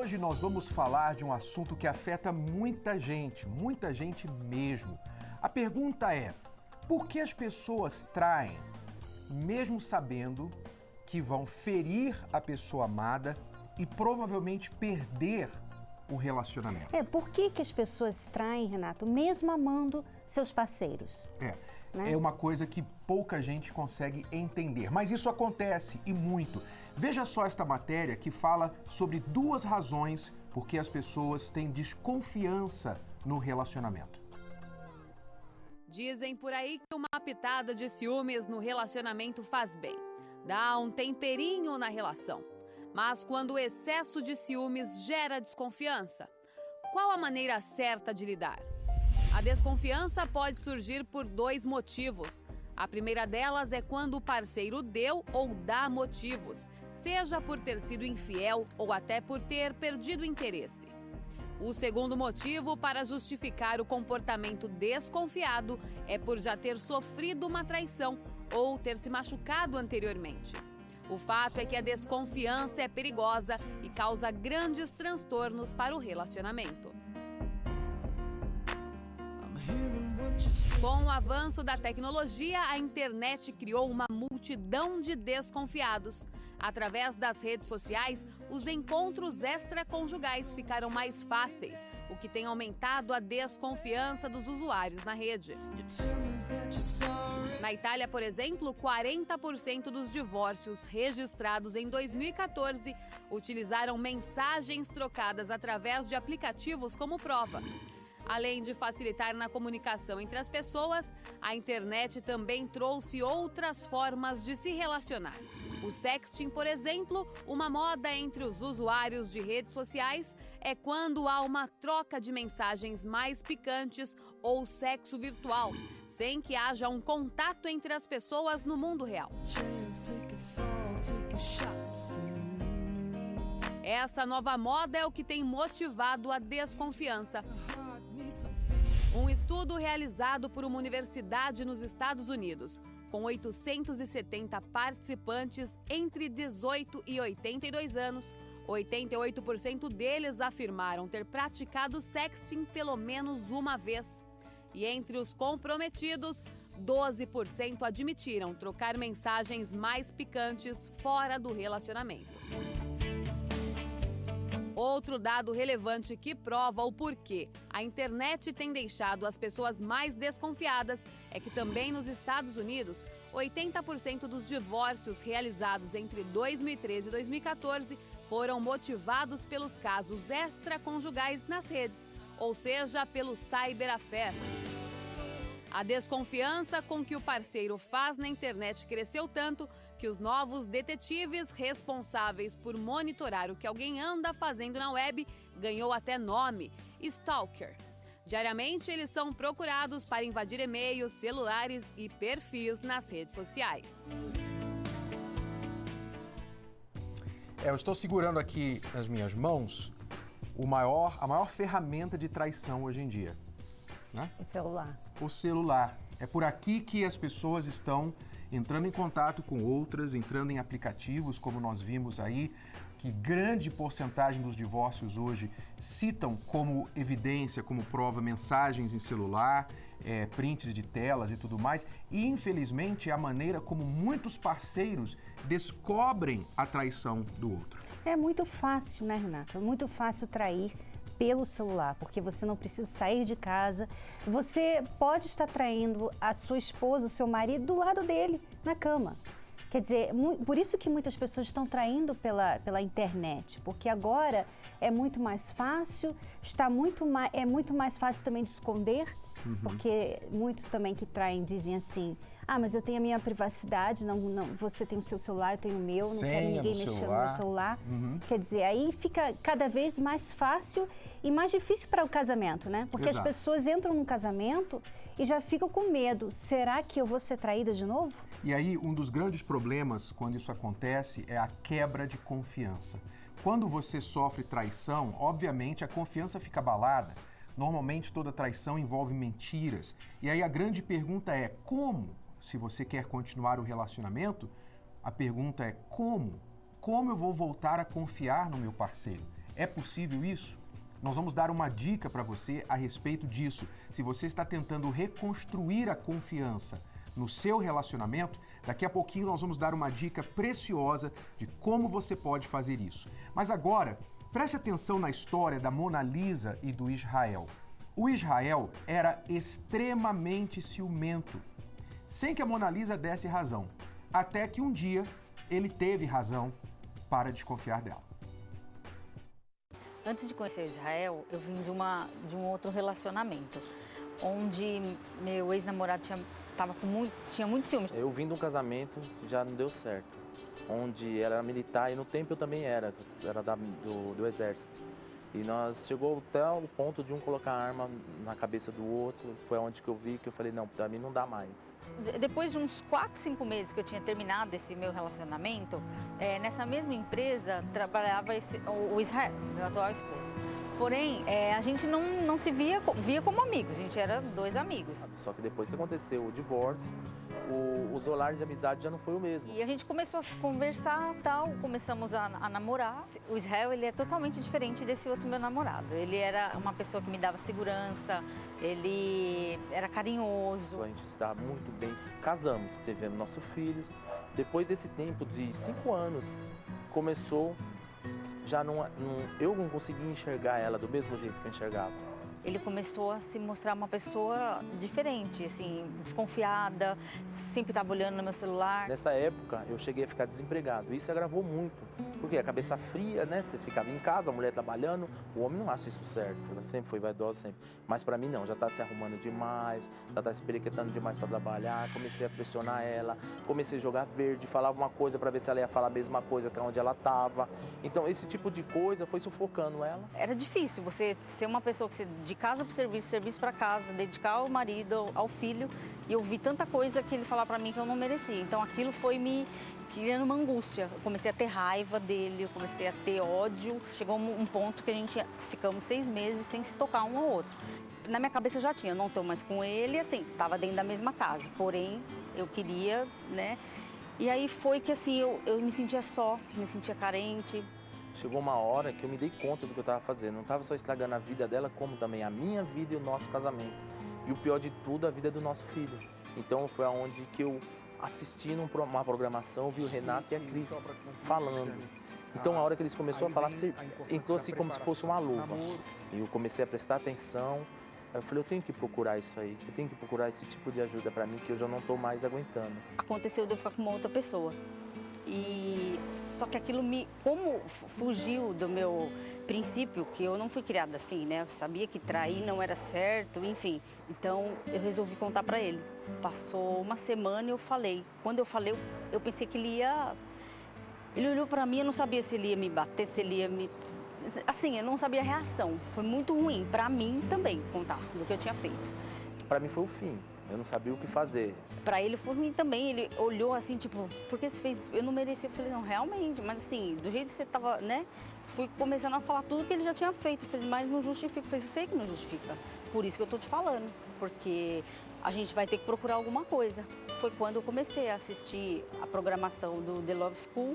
Hoje nós vamos falar de um assunto que afeta muita gente mesmo. A pergunta é: por que as pessoas traem, mesmo sabendo que vão ferir a pessoa amada e provavelmente perder o relacionamento? Por que as pessoas traem, Renato, mesmo amando seus parceiros? É uma coisa que pouca gente consegue entender, mas isso acontece e muito. Veja só esta matéria que fala sobre duas razões por que as pessoas têm desconfiança no relacionamento. Dizem por aí que uma pitada de ciúmes no relacionamento faz bem. Dá um temperinho na relação. Mas quando o excesso de ciúmes gera desconfiança, qual a maneira certa de lidar? A desconfiança pode surgir por dois motivos. A primeira delas é quando o parceiro deu ou dá motivos, seja por ter sido infiel ou até por ter perdido o interesse. O segundo motivo para justificar o comportamento desconfiado é por já ter sofrido uma traição ou ter se machucado anteriormente. O fato é que a desconfiança é perigosa e causa grandes transtornos para o relacionamento. Com o avanço da tecnologia, a internet criou uma multidão de desconfiados. Através das redes sociais, os encontros extraconjugais ficaram mais fáceis, o que tem aumentado a desconfiança dos usuários na rede. Na Itália, por exemplo, 40% dos divórcios registrados em 2014 utilizaram mensagens trocadas através de aplicativos como prova. Além de facilitar na comunicação entre as pessoas, a internet também trouxe outras formas de se relacionar. O sexting, por exemplo, uma moda entre os usuários de redes sociais, é quando há uma troca de mensagens mais picantes ou sexo virtual, sem que haja um contato entre as pessoas no mundo real. Essa nova moda é o que tem motivado a desconfiança. Um estudo realizado por uma universidade nos Estados Unidos, com 870 participantes entre 18 e 82 anos, 88% deles afirmaram ter praticado sexting pelo menos uma vez. E entre os comprometidos, 12% admitiram trocar mensagens mais picantes fora do relacionamento. Outro dado relevante que prova o porquê a internet tem deixado as pessoas mais desconfiadas é que também nos Estados Unidos, 80% dos divórcios realizados entre 2013 e 2014 foram motivados pelos casos extraconjugais nas redes, ou seja, pelo cyberaffair. A desconfiança com que o parceiro faz na internet cresceu tanto que os novos detetives responsáveis por monitorar o que alguém anda fazendo na web ganhou até nome: stalker. Diariamente, eles são procurados para invadir e-mails, celulares e perfis nas redes sociais. Eu estou segurando aqui nas minhas mãos a maior ferramenta de traição hoje em dia. Né? O celular. O celular. É por aqui que as pessoas estão entrando em contato com outras, entrando em aplicativos, como nós vimos aí, que grande porcentagem dos divórcios hoje citam como evidência, como prova, mensagens em celular, prints de telas e tudo mais. E, infelizmente, é a maneira como muitos parceiros descobrem a traição do outro. É muito fácil, né, Renato? É muito fácil trair pelo celular, porque você não precisa sair de casa. Você pode estar traindo a sua esposa, o seu marido, do lado dele, na cama. Quer dizer, por isso que muitas pessoas estão traindo pela internet, porque agora é muito mais fácil, é muito mais fácil também de esconder, porque muitos também que traem dizem assim: ah, mas eu tenho a minha privacidade, não, você tem o seu celular, eu tenho o meu, não quero ninguém mexendo no meu celular. Quer dizer, aí fica cada vez mais fácil e mais difícil para o casamento, né? Porque as pessoas entram num casamento e já ficam com medo. Será que eu vou ser traída de novo? E aí, um dos grandes problemas quando isso acontece é a quebra de confiança. Quando você sofre traição, obviamente a confiança fica abalada. Normalmente toda traição envolve mentiras. E aí a grande pergunta é como? Se você quer continuar o relacionamento, a pergunta é como? Como eu vou voltar a confiar no meu parceiro? É possível isso? Nós vamos dar uma dica para você a respeito disso. Se você está tentando reconstruir a confiança no seu relacionamento, daqui a pouquinho nós vamos dar uma dica preciosa de como você pode fazer isso. Mas agora, preste atenção na história da Mona Lisa e do Israel. O Israel era extremamente ciumento, sem que a Mona Lisa desse razão, até que um dia ele teve razão para desconfiar dela. Antes de conhecer Israel, eu vim de um outro relacionamento, onde meu ex-namorado tinha muito ciúmes. Eu vim de um casamento que já não deu certo, onde ela era militar e no tempo eu também era do exército. E nós chegou até o ponto de um colocar a arma na cabeça do outro, foi onde que eu vi que eu falei, não, pra mim não dá mais. Depois de uns 4, 5 meses que eu tinha terminado esse meu relacionamento, nessa mesma empresa trabalhava o Israel, meu atual esposo. Porém, a gente não se via como amigos, a gente era 2 amigos. Só que depois que aconteceu o divórcio, os dólares de amizade já não foi o mesmo. E a gente começou a conversar, tal, começamos a namorar. O Israel, ele é totalmente diferente desse outro meu namorado. Ele era uma pessoa que me dava segurança, ele era carinhoso. A gente estava muito bem, casamos, tivemos nosso filho. Depois desse tempo de 5 anos, começou, eu não conseguia enxergar ela do mesmo jeito que eu enxergava. Ele começou a se mostrar uma pessoa diferente, assim, desconfiada, sempre estava olhando no meu celular. Nessa época, eu cheguei a ficar desempregado. Isso agravou muito, porque a cabeça fria, né? Você ficava em casa, a mulher trabalhando, o homem não acha isso certo. Ela sempre foi vaidosa, sempre. Mas pra mim não, já tá se arrumando demais, já tá se periquetando demais pra trabalhar. Comecei a pressionar ela, comecei a jogar verde, falar alguma coisa pra ver se ela ia falar a mesma coisa que onde ela tava. Então, esse tipo de coisa foi sufocando ela. Era difícil você ser uma pessoa que de casa para serviço, serviço para casa, dedicar ao marido, ao filho, e eu vi tanta coisa que ele falava para mim que eu não merecia. Então aquilo foi me criando uma angústia. Eu comecei a ter raiva dele, eu comecei a ter ódio. Chegou um ponto que ficamos 6 meses sem se tocar um ao outro. Na minha cabeça eu já tinha, eu não estou mais com ele, assim, estava dentro da mesma casa. Porém, eu queria, né? E aí foi que assim, eu me sentia só, me sentia carente. Chegou uma hora que eu me dei conta do que eu estava fazendo. Não estava só estragando a vida dela, como também a minha vida e o nosso casamento. E o pior de tudo, a vida do nosso filho. Então foi aonde que eu assisti uma programação, vi o Renato e a Cris falando. Então a hora que eles começaram a falar, entrou assim como se fosse uma luva. E eu comecei a prestar atenção. Aí eu falei, eu tenho que procurar isso aí. Eu tenho que procurar esse tipo de ajuda para mim, que eu já não estou mais aguentando. Aconteceu de eu ficar com uma outra pessoa. E só que aquilo como fugiu do meu princípio, que eu não fui criada assim, né? Eu sabia que trair não era certo, enfim. Então eu resolvi contar pra ele. Passou uma semana e eu falei. Quando eu falei, eu pensei que ele ia... Ele olhou pra mim, eu não sabia se ele ia me bater, se ele ia me... Assim, eu não sabia a reação. Foi muito ruim pra mim também contar do que eu tinha feito. Pra mim foi o fim. Eu não sabia o que fazer. Pra ele foi ruim também, ele olhou assim, tipo, por que você fez isso? Eu não merecia. Eu falei, não, realmente, mas assim, do jeito que você tava, né? Fui começando a falar tudo que ele já tinha feito. Eu falei, mas não justifica. Eu falei, eu sei que não justifica. Por isso que eu tô te falando, porque a gente vai ter que procurar alguma coisa. Foi quando eu comecei a assistir a programação do The Love School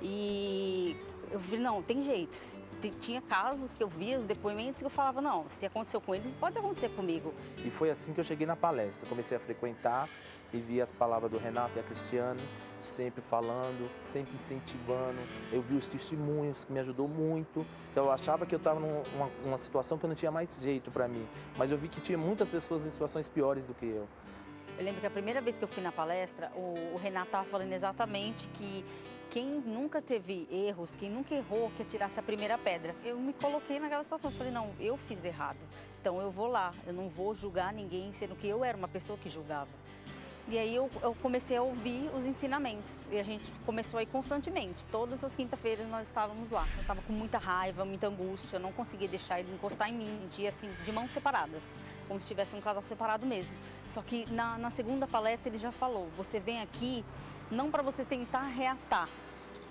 e eu falei, não, tem jeito. Tinha casos que eu via, os depoimentos, que eu falava, não, se aconteceu com eles, pode acontecer comigo. E foi assim que eu cheguei na palestra. Comecei a frequentar e vi as palavras do Renato e a Cristiane, sempre falando, sempre incentivando. Eu vi os testemunhos, que me ajudou muito. Eu achava que eu estava numa situação que eu não tinha mais jeito para mim. Mas eu vi que tinha muitas pessoas em situações piores do que eu. Eu lembro que a primeira vez que eu fui na palestra, o Renato estava falando exatamente que quem nunca teve erros, quem nunca errou, que atirasse a primeira pedra. Eu me coloquei naquela situação, falei, não, eu fiz errado, então eu vou lá, eu não vou julgar ninguém, sendo que eu era uma pessoa que julgava. E aí eu comecei a ouvir os ensinamentos e a gente começou a ir constantemente. Todas as quinta-feiras nós estávamos lá. Eu estava com muita raiva, muita angústia, eu não conseguia deixar ele encostar em mim, um dia assim, de mãos separadas, como se tivesse um casal separado mesmo. Só que na segunda palestra ele já falou, você vem aqui não para você tentar reatar,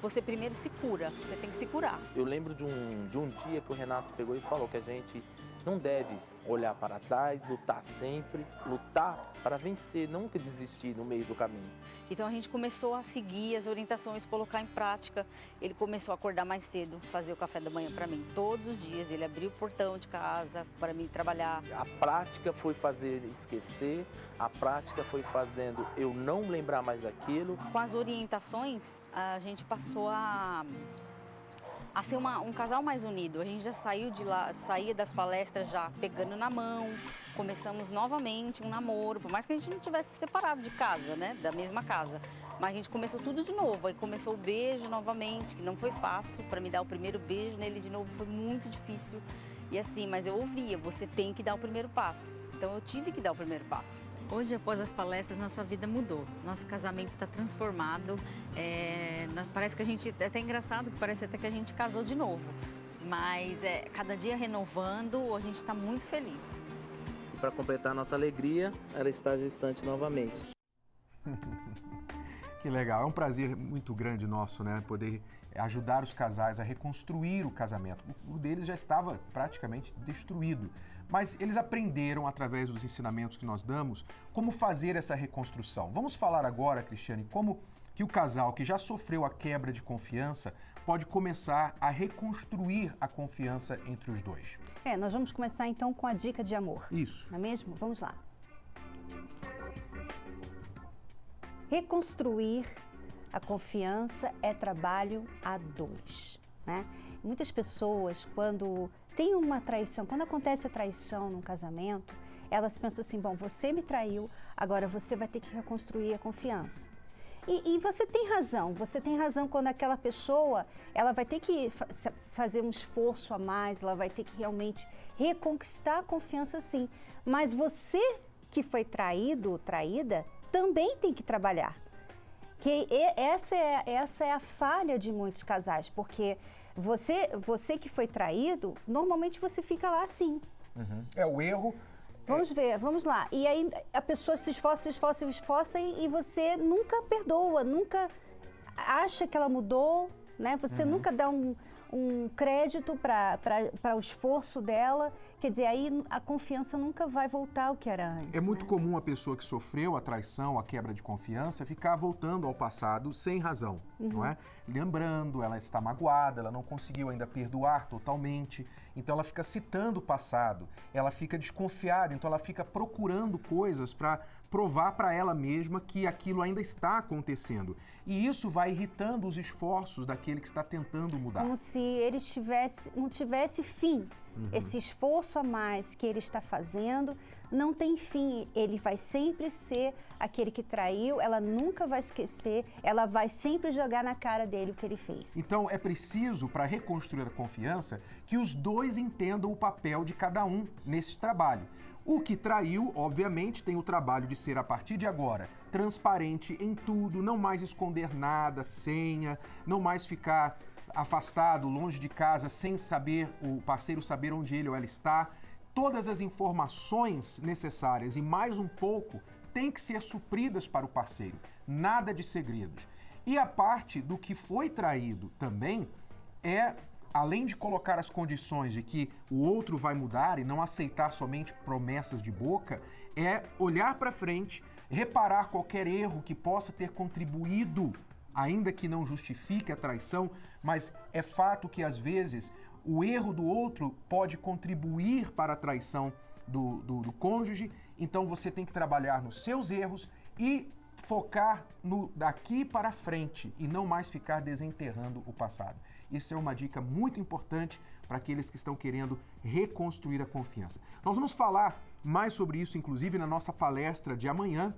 você primeiro se cura, você tem que se curar. Eu lembro de um dia que o Renato pegou e falou que a gente não deve olhar para trás, lutar sempre, lutar para vencer, nunca desistir no meio do caminho. Então a gente começou a seguir as orientações, colocar em prática. Ele começou a acordar mais cedo, fazer o café da manhã para mim todos os dias. Ele abriu o portão de casa para mim trabalhar. A prática foi fazer esquecer, a prática foi fazendo eu não lembrar mais daquilo. Com as orientações, a gente passou a ser um casal mais unido. A gente já saiu de lá, saía das palestras já pegando na mão, começamos novamente um namoro, por mais que a gente não tivesse separado de casa, né, da mesma casa. Mas a gente começou tudo de novo, aí começou o beijo novamente, que não foi fácil, para me dar o primeiro beijo nele de novo foi muito difícil. E assim, mas eu ouvia, você tem que dar o primeiro passo. Então eu tive que dar o primeiro passo. Hoje, após as palestras, nossa vida mudou. Nosso casamento está transformado. Parece que a gente... É até engraçado, que parece até que a gente casou de novo. Mas cada dia renovando, a gente está muito feliz. E para completar a nossa alegria, era estar gestante novamente. Que legal, é um prazer muito grande nosso, né? Poder ajudar os casais a reconstruir o casamento. O deles já estava praticamente destruído, mas eles aprenderam, através dos ensinamentos que nós damos, como fazer essa reconstrução. Vamos falar agora, Cristiane, como que o casal que já sofreu a quebra de confiança pode começar a reconstruir a confiança entre os dois. Nós vamos começar então com a dica de amor. Isso. Não é mesmo? Vamos lá. Reconstruir a confiança é trabalho a dois, né? Muitas pessoas, quando tem uma traição, quando acontece a traição num casamento, elas pensam assim, bom, você me traiu, agora você vai ter que reconstruir a confiança. E você tem razão quando aquela pessoa, ela vai ter que fazer um esforço a mais, ela vai ter que realmente reconquistar a confiança sim. Mas você que foi traído ou traída, também tem que trabalhar. Que essa é a falha de muitos casais, porque você que foi traído, normalmente você fica lá assim. Uhum. É o erro. Vamos ver, vamos lá. E aí a pessoa se esforça e você nunca perdoa, nunca acha que ela mudou, né? Você nunca dá um crédito para o esforço dela. Quer dizer, aí a confiança nunca vai voltar ao que era antes. É muito comum a pessoa que sofreu a traição, a quebra de confiança, ficar voltando ao passado sem razão, não é? Lembrando, ela está magoada, ela não conseguiu ainda perdoar totalmente, então ela fica citando o passado, ela fica desconfiada, então ela fica procurando coisas para provar para ela mesma que aquilo ainda está acontecendo. E isso vai irritando os esforços daquele que está tentando mudar. Como se ele não tivesse fim. Esse esforço a mais que ele está fazendo não tem fim. Ele vai sempre ser aquele que traiu, ela nunca vai esquecer, ela vai sempre jogar na cara dele o que ele fez. Então é preciso, para reconstruir a confiança, que os dois entendam o papel de cada um nesse trabalho. O que traiu, obviamente, tem o trabalho de ser, a partir de agora, transparente em tudo, não mais esconder nada, senha, não mais ficar afastado, longe de casa, sem saber, o parceiro saber onde ele ou ela está. Todas as informações necessárias e mais um pouco têm que ser supridas para o parceiro. Nada de segredos. E a parte do que foi traído também é, além de colocar as condições de que o outro vai mudar e não aceitar somente promessas de boca, é olhar para frente, reparar qualquer erro que possa ter contribuído, ainda que não justifique a traição, mas é fato que às vezes o erro do outro pode contribuir para a traição do cônjuge, então você tem que trabalhar nos seus erros e focar no daqui para frente e não mais ficar desenterrando o passado. Isso é uma dica muito importante para aqueles que estão querendo reconstruir a confiança. Nós vamos falar mais sobre isso, inclusive, na nossa palestra de amanhã,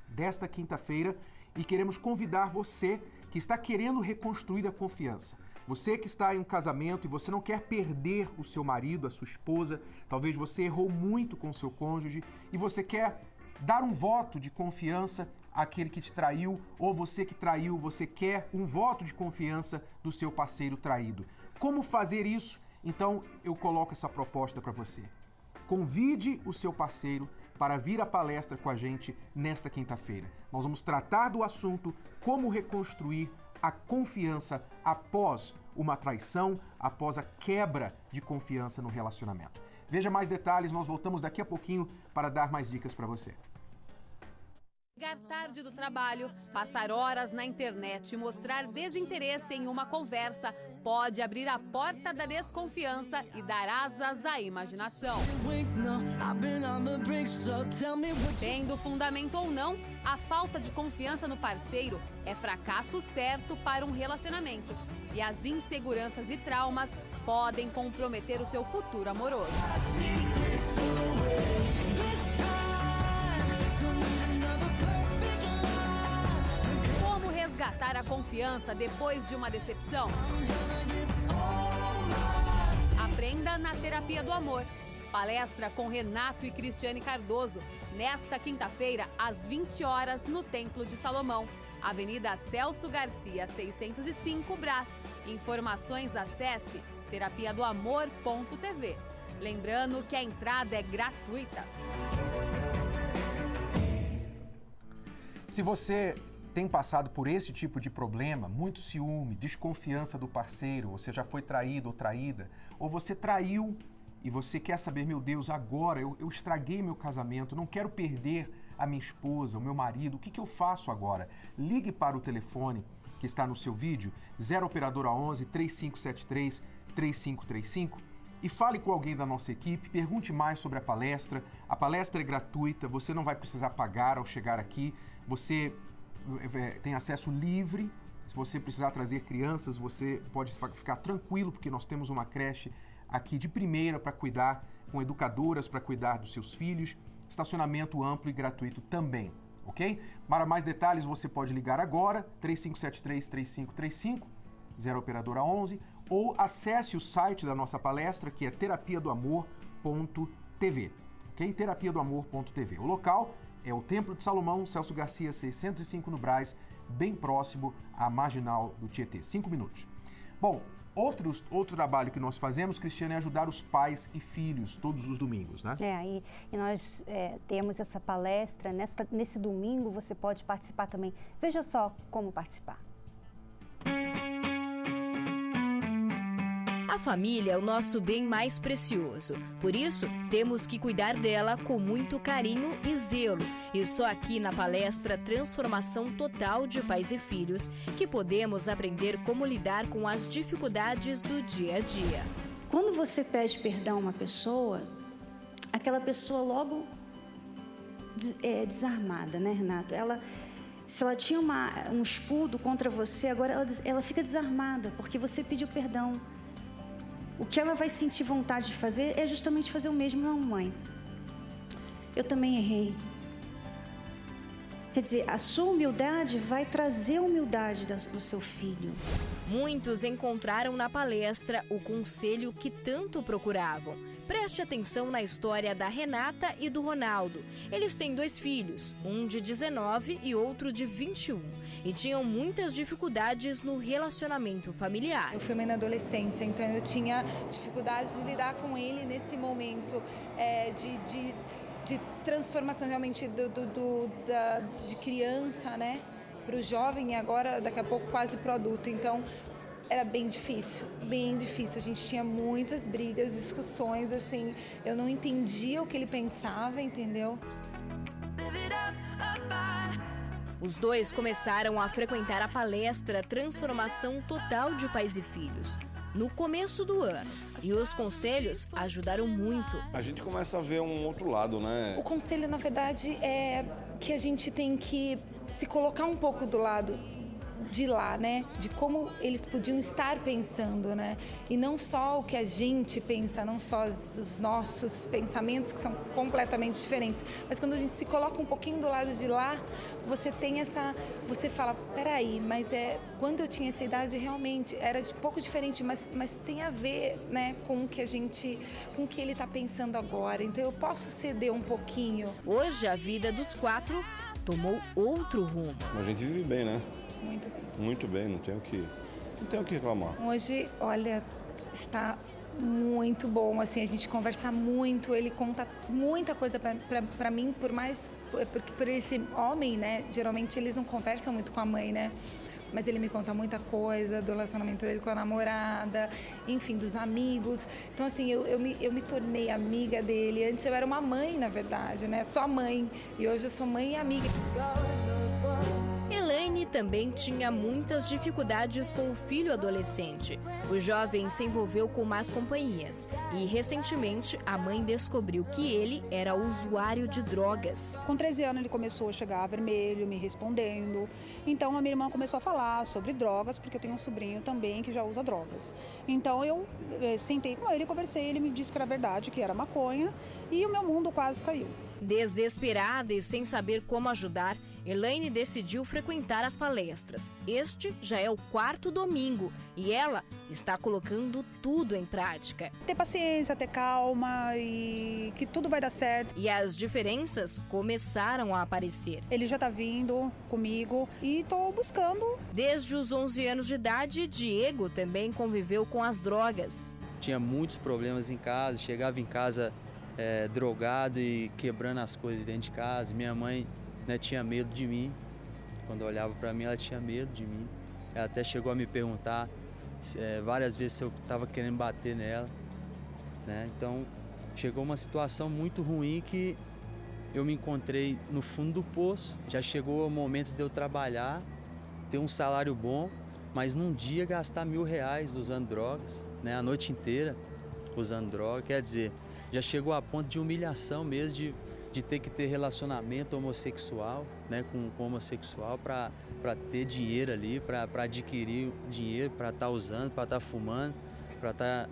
desta quinta-feira, e queremos convidar você que está querendo reconstruir a confiança. Você que está em um casamento e você não quer perder o seu marido, a sua esposa, talvez você errou muito com o seu cônjuge e você quer dar um voto de confiança àquele que te traiu, ou você que traiu, você quer um voto de confiança do seu parceiro traído. Como fazer isso? Então eu coloco essa proposta para você. Convide o seu parceiro para vir à palestra com a gente nesta quinta-feira. Nós vamos tratar do assunto como reconstruir a confiança após uma traição, após a quebra de confiança no relacionamento. Veja mais detalhes, nós voltamos daqui a pouquinho para dar mais dicas para você. Chegar tarde do trabalho, passar horas na internet e mostrar desinteresse em uma conversa pode abrir a porta da desconfiança e dar asas à imaginação. Tendo fundamento ou não, a falta de confiança no parceiro é fracasso certo para um relacionamento. E as inseguranças e traumas podem comprometer o seu futuro amoroso. Resgatar a confiança depois de uma decepção? Aprenda na Terapia do Amor. Palestra com Renato e Cristiane Cardoso, nesta quinta-feira, às 20 horas, no Templo de Salomão, Avenida Celso Garcia, 605, Brás. Informações, acesse terapiadoamor.tv. Lembrando que a entrada é gratuita. Se você tem passado por esse tipo de problema, muito ciúme, desconfiança do parceiro, você já foi traído ou traída, ou você traiu e você quer saber, meu Deus, agora eu estraguei meu casamento, não quero perder a minha esposa, o meu marido, o que eu faço agora? Ligue para o telefone que está no seu vídeo, 0 Operadora 11 3573 3535 e fale com alguém da nossa equipe, pergunte mais sobre a palestra. A palestra é gratuita, você não vai precisar pagar ao chegar aqui, você tem acesso livre. Se você precisar trazer crianças, você pode ficar tranquilo, porque nós temos uma creche aqui de primeira para cuidar, com educadoras para cuidar dos seus filhos, estacionamento amplo e gratuito também, ok? Para mais detalhes, você pode ligar agora, 3573-3535, 0 Operadora 11, ou acesse o site da nossa palestra, que é terapiadoamor.tv, ok? Terapiadoamor.tv. O local é o Templo de Salomão, Celso Garcia, 605 no Brás, bem próximo à Marginal do Tietê. 5 minutos. Bom, outro trabalho que nós fazemos, Cristiane, é ajudar os pais e filhos todos os domingos, né? E nós temos essa palestra. Nesse domingo você pode participar também. Veja só como participar. A família é o nosso bem mais precioso. Por isso, temos que cuidar dela com muito carinho e zelo. E só aqui na palestra Transformação Total de Pais e Filhos que podemos aprender como lidar com as dificuldades do dia a dia. Quando você pede perdão a uma pessoa, aquela pessoa logo é desarmada, né, Renato? Se ela tinha um escudo contra você, agora ela fica desarmada porque você pediu perdão. O que ela vai sentir vontade de fazer é justamente fazer o mesmo. Não, mãe, eu também errei. Quer dizer, a sua humildade vai trazer a humildade do seu filho. Muitos encontraram na palestra o conselho que tanto procuravam. Preste atenção na história da Renata e do Ronaldo. Eles têm 2 filhos, um de 19 e outro de 21. E tinham muitas dificuldades no relacionamento familiar. Eu fui mãe na adolescência, então eu tinha dificuldade de lidar com ele nesse momento de transformação realmente de criança, né, para o jovem e agora, daqui a pouco, quase para o adulto. Então, era bem difícil, bem difícil. A gente tinha muitas brigas, discussões, assim, eu não entendia o que ele pensava, entendeu? Os dois começaram a frequentar a palestra Transformação Total de Pais e Filhos no começo do ano. E os conselhos ajudaram muito. A gente começa a ver um outro lado, né? O conselho, na verdade, é que a gente tem que se colocar um pouco do lado de lá, né? De como eles podiam estar pensando, né? E não só o que a gente pensa, não só os nossos pensamentos, que são completamente diferentes. Mas quando a gente se coloca um pouquinho do lado de lá, você tem você fala, peraí, mas quando eu tinha essa idade realmente era de pouco diferente, mas tem a ver, né, com o que com o que ele está pensando agora. Então eu posso ceder um pouquinho. Hoje a vida dos 4 tomou outro rumo. A gente vive bem, né? Muito bem. Muito bem, não tenho o que reclamar. Hoje, olha, está muito bom, assim, a gente conversa muito, ele conta muita coisa pra mim, por esse homem, né, geralmente eles não conversam muito com a mãe, né, mas ele me conta muita coisa do relacionamento dele com a namorada, enfim, dos amigos. Então, assim, eu me tornei amiga dele. Antes eu era uma mãe, na verdade, né? Só mãe. E hoje eu sou mãe e amiga. Elaine também tinha muitas dificuldades com o filho adolescente. O jovem se envolveu com más companhias e, recentemente, a mãe descobriu que ele era usuário de drogas. Com 13 anos ele começou a chegar vermelho, me respondendo. Então a minha irmã começou a falar sobre drogas, porque eu tenho um sobrinho também que já usa drogas. Então eu sentei com ele, conversei, ele me disse que era verdade, que era maconha, e o meu mundo quase caiu. Desesperada e sem saber como ajudar, Elaine decidiu frequentar as palestras. Este já é o 4º domingo e ela está colocando tudo em prática. Ter paciência, ter calma e que tudo vai dar certo. E as diferenças começaram a aparecer. Ele já está vindo comigo e estou buscando. Desde os 11 anos de idade, Diego também conviveu com as drogas. Tinha muitos problemas em casa, chegava em casa drogado e quebrando as coisas dentro de casa. Minha mãe, né, tinha medo de mim. Quando olhava para mim, ela tinha medo de mim. Ela até chegou a me perguntar várias vezes se eu estava querendo bater nela, né? Então chegou uma situação muito ruim que eu me encontrei no fundo do poço. Já chegou momentos de eu trabalhar, ter um salário bom, mas num dia gastar R$1.000 usando drogas, né? A noite inteira usando droga. Quer dizer, já chegou a ponto de humilhação mesmo, de ter que ter relacionamento homossexual, né, com homossexual para ter dinheiro ali, para adquirir dinheiro, para estar usando, para estar fumando, para estar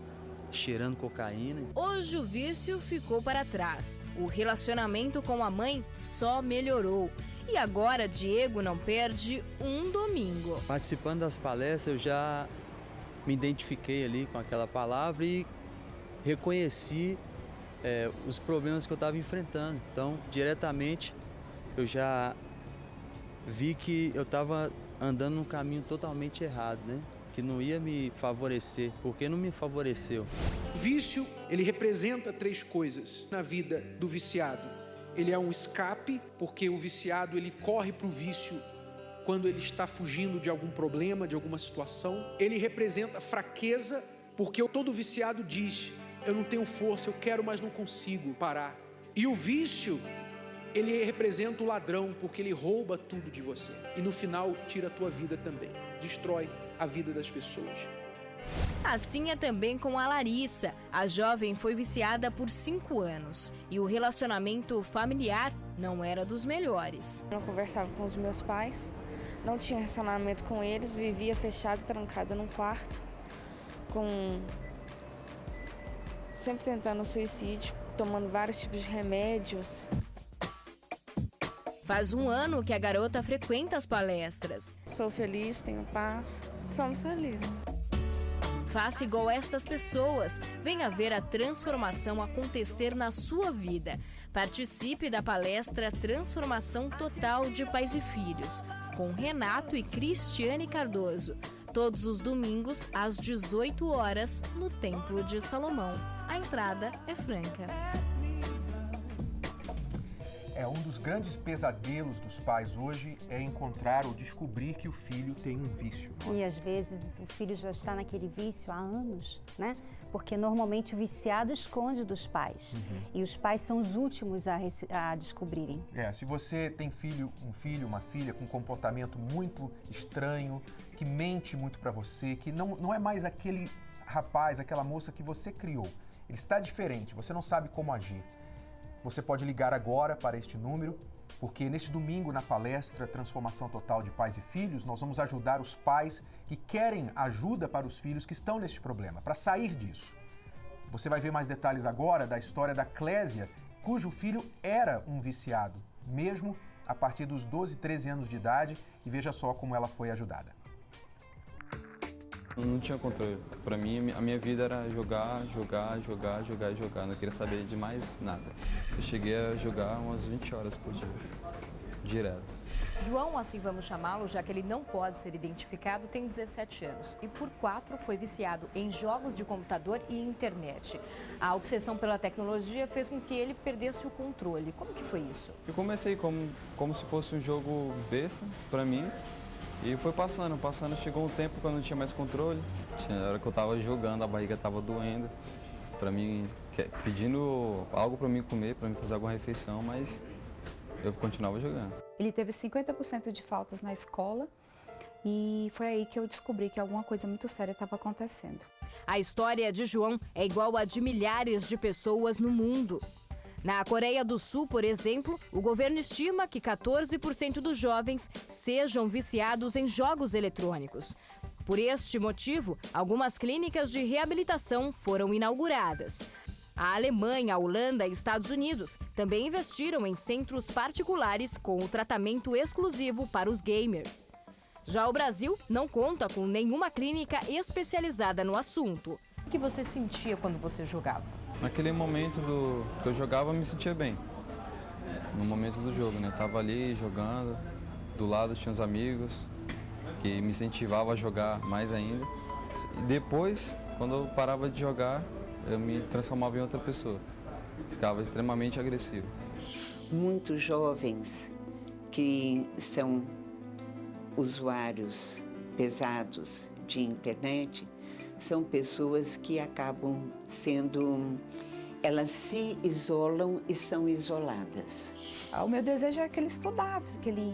cheirando cocaína. Hoje o vício ficou para trás. O relacionamento com a mãe só melhorou. E agora Diego não perde um domingo. Participando das palestras eu já me identifiquei ali com aquela palavra e reconheci os problemas que eu estava enfrentando. Então, diretamente, eu já vi que eu estava andando num caminho totalmente errado, né? Que não ia me favorecer, porque não me favoreceu. O vício, ele representa 3 coisas na vida do viciado. Ele é um escape, porque o viciado ele corre para o vício quando ele está fugindo de algum problema, de alguma situação. Ele representa fraqueza, porque todo viciado diz: eu não tenho força, eu quero, mas não consigo parar. E o vício, ele representa o ladrão, porque ele rouba tudo de você. E no final, tira a tua vida também. Destrói a vida das pessoas. Assim é também com a Larissa. A jovem foi viciada por 5 anos. E o relacionamento familiar não era dos melhores. Eu não conversava com os meus pais, não tinha relacionamento com eles, vivia fechado, trancado num quarto, sempre tentando suicídio, tomando vários tipos de remédios. Faz 1 ano que a garota frequenta as palestras. Sou feliz, tenho paz, somos felizes. Faça igual estas pessoas. Venha ver a transformação acontecer na sua vida. Participe da palestra Transformação Total de Pais e Filhos, com Renato e Cristiane Cardoso. Todos os domingos, às 18 horas, no Templo de Salomão. A entrada é franca. Um dos grandes pesadelos dos pais hoje é encontrar ou descobrir que o filho tem um vício. E às vezes o filho já está naquele vício há anos, né? Porque normalmente o viciado esconde dos pais. E os pais são os últimos a descobrirem. Se você tem um filho, uma filha com um comportamento muito estranho, que mente muito para você, que não é mais aquele rapaz, aquela moça que você criou. Ele está diferente, você não sabe como agir. Você pode ligar agora para este número, porque neste domingo, na palestra Transformação Total de Pais e Filhos, nós vamos ajudar os pais que querem ajuda para os filhos que estão neste problema, para sair disso. Você vai ver mais detalhes agora da história da Clésia, cujo filho era um viciado, mesmo a partir dos 12, 13 anos de idade, e veja só como ela foi ajudada. Não tinha controle. Para mim, a minha vida era jogar. Não queria saber de mais nada. Eu cheguei a jogar umas 20 horas por dia, direto. João, assim vamos chamá-lo, já que ele não pode ser identificado, tem 17 anos e por 4 foi viciado em jogos de computador e internet. A obsessão pela tecnologia fez com que ele perdesse o controle. Como que foi isso? Eu comecei como se fosse um jogo besta para mim E foi passando, chegou um tempo que eu não tinha mais controle. Na hora que eu tava jogando, a barriga tava doendo. Pra mim, pedindo algo pra mim comer, pra mim fazer alguma refeição, mas eu continuava jogando. Ele teve 50% de faltas na escola e foi aí que eu descobri que alguma coisa muito séria estava acontecendo. A história de João é igual a de milhares de pessoas no mundo. Na Coreia do Sul, por exemplo, o governo estima que 14% dos jovens sejam viciados em jogos eletrônicos. Por este motivo, algumas clínicas de reabilitação foram inauguradas. A Alemanha, a Holanda e Estados Unidos também investiram em centros particulares com o tratamento exclusivo para os gamers. Já o Brasil não conta com nenhuma clínica especializada no assunto. O que você sentia quando você jogava? Naquele momento que eu jogava, eu me sentia bem. No momento do jogo, né? Eu tava ali jogando, do lado tinha uns amigos que me incentivavam a jogar mais ainda. E depois, quando eu parava de jogar, eu me transformava em outra pessoa. Ficava extremamente agressivo. Muitos jovens que são usuários pesados de internet são pessoas que acabam sendo... Elas se isolam e são isoladas. O meu desejo é que ele estudasse, que ele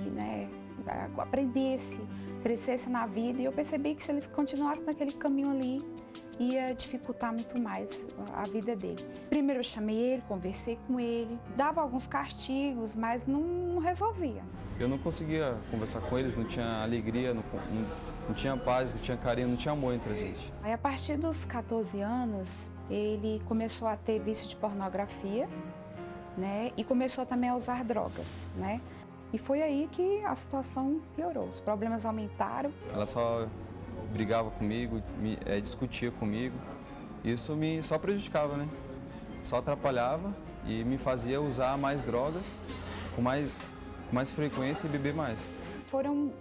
aprendesse, crescesse na vida. E eu percebi que se ele continuasse naquele caminho ali, ia dificultar muito mais a vida dele. Primeiro eu chamei ele, conversei com ele, dava alguns castigos, mas não resolvia. Eu não conseguia conversar com eles, não tinha alegria, não tinha paz, não tinha carinho, não tinha amor entre a gente. Aí a partir dos 14 anos, ele começou a ter vício de pornografia, né? E começou também a usar drogas, né? E foi aí que a situação piorou, os problemas aumentaram. Ela só brigava comigo, discutia comigo. Isso me só prejudicava, né? Só atrapalhava e me fazia usar mais drogas com mais frequência e beber mais. Foram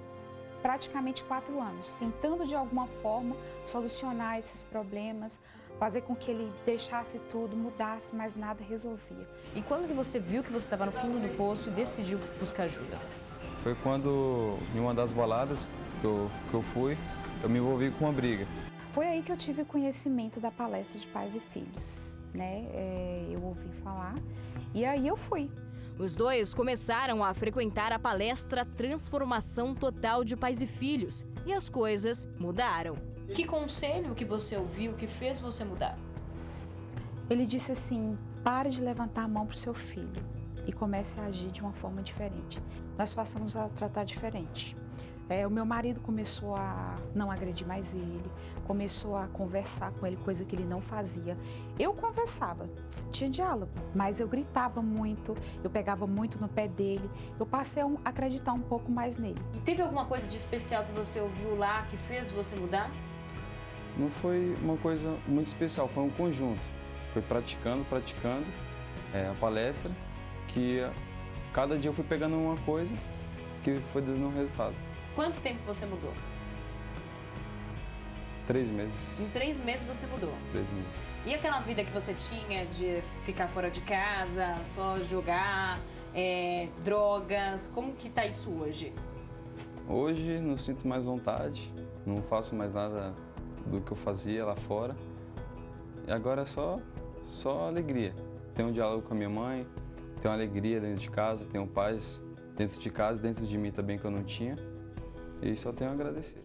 praticamente 4 anos, tentando de alguma forma solucionar esses problemas, fazer com que ele deixasse tudo, mudasse, mas nada resolvia. E quando que você viu que você estava no fundo do poço e decidiu buscar ajuda? Foi quando, em uma das baladas que eu fui, eu me envolvi com uma briga. Foi aí que eu tive conhecimento da palestra de pais e filhos, né? Eu ouvi falar e aí eu fui. Os dois começaram a frequentar a palestra Transformação Total de Pais e Filhos e as coisas mudaram. Que conselho que você ouviu que fez você mudar? Ele disse assim: pare de levantar a mão para o seu filho e comece a agir de uma forma diferente. Nós passamos a tratar diferente. O meu marido começou a não agredir mais ele, começou a conversar com ele, coisa que ele não fazia. Eu conversava, tinha diálogo, mas eu gritava muito, eu pegava muito no pé dele. Eu passei a acreditar um pouco mais nele. E teve alguma coisa de especial que você ouviu lá que fez você mudar? Não foi uma coisa muito especial, foi um conjunto. Foi praticando a palestra, que cada dia eu fui pegando uma coisa que foi dando um resultado. Quanto tempo você mudou? 3 meses. Em 3 meses você mudou? 3 meses. E aquela vida que você tinha de ficar fora de casa, só jogar, drogas, como que tá isso hoje? Hoje não sinto mais vontade, não faço mais nada do que eu fazia lá fora. E agora é só alegria. Tenho um diálogo com a minha mãe, tenho alegria dentro de casa, tenho paz dentro de casa, dentro de mim também que eu não tinha. E só tenho a agradecer.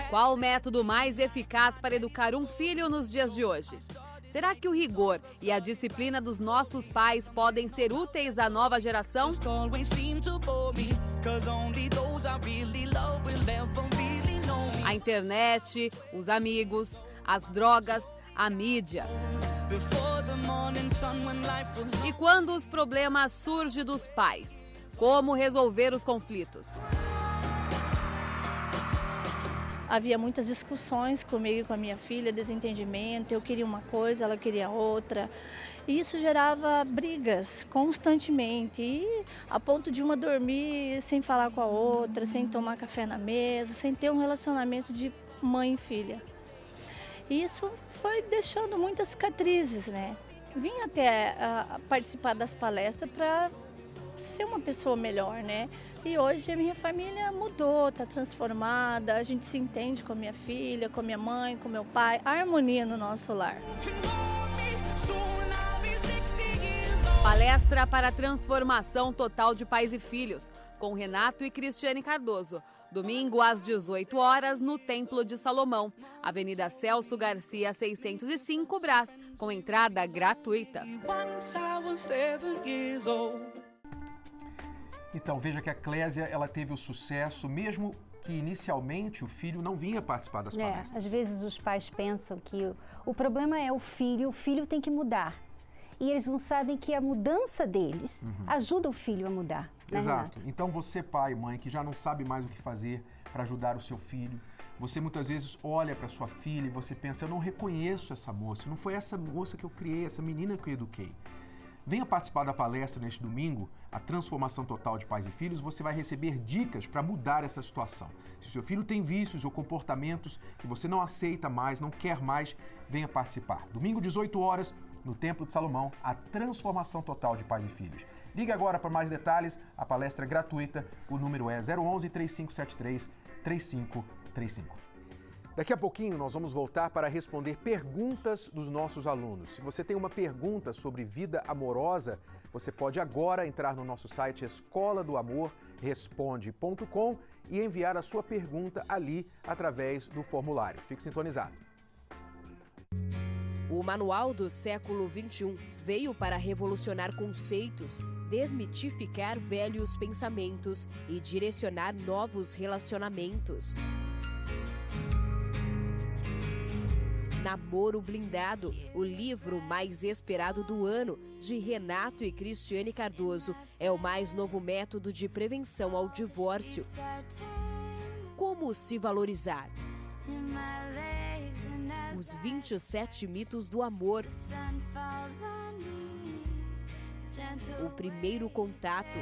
Qual o método mais eficaz para educar um filho nos dias de hoje? Será que o rigor e a disciplina dos nossos pais podem ser úteis à nova geração? A internet, os amigos, as drogas, a mídia. E quando os problemas surgem dos pais? Como resolver os conflitos? Havia muitas discussões comigo e com a minha filha, desentendimento. Eu queria uma coisa, ela queria outra. E isso gerava brigas constantemente, e a ponto de uma dormir sem falar com a outra, sem tomar café na mesa, sem ter um relacionamento de mãe e filha. E isso foi deixando muitas cicatrizes, né? Vim até participar das palestras para ser uma pessoa melhor, né? E hoje a minha família mudou, tá transformada, a gente se entende com a minha filha, com a minha mãe, com meu pai, a harmonia no nosso lar. Palestra para a transformação total de pais e filhos, com Renato e Cristiane Cardoso. Domingo, às 18 horas, no Templo de Salomão, Avenida Celso Garcia, 605, Brás, com entrada gratuita. Então, veja que a Clésia, ela teve o sucesso, mesmo que inicialmente o filho não vinha participar das palestras. Às vezes os pais pensam que o problema é o filho tem que mudar. E eles não sabem que a mudança deles ajuda o filho a mudar. Né, Exato. Renato? Então você, pai, mãe, que já não sabe mais o que fazer para ajudar o seu filho, você muitas vezes olha para sua filha e você pensa, eu não reconheço essa moça, não foi essa moça que eu criei, essa menina que eu eduquei. Venha participar da palestra neste domingo, a transformação total de pais e filhos, você vai receber dicas para mudar essa situação. Se o seu filho tem vícios ou comportamentos que você não aceita mais, não quer mais, venha participar. Domingo, 18 horas, no Templo de Salomão, a transformação total de pais e filhos. Ligue agora para mais detalhes, a palestra é gratuita, o número é 011-3573-3535. Daqui a pouquinho nós vamos voltar para responder perguntas dos nossos alunos. Se você tem uma pergunta sobre vida amorosa, você pode agora entrar no nosso site escoladoamorresponde.com e enviar a sua pergunta ali através do formulário. Fique sintonizado. O Manual do Século XXI veio para revolucionar conceitos, desmitificar velhos pensamentos e direcionar novos relacionamentos. Namoro Blindado, o livro mais esperado do ano, de Renato e Cristiane Cardoso, é o mais novo método de prevenção ao divórcio. Como se valorizar? Os 27 mitos do amor. O primeiro contato.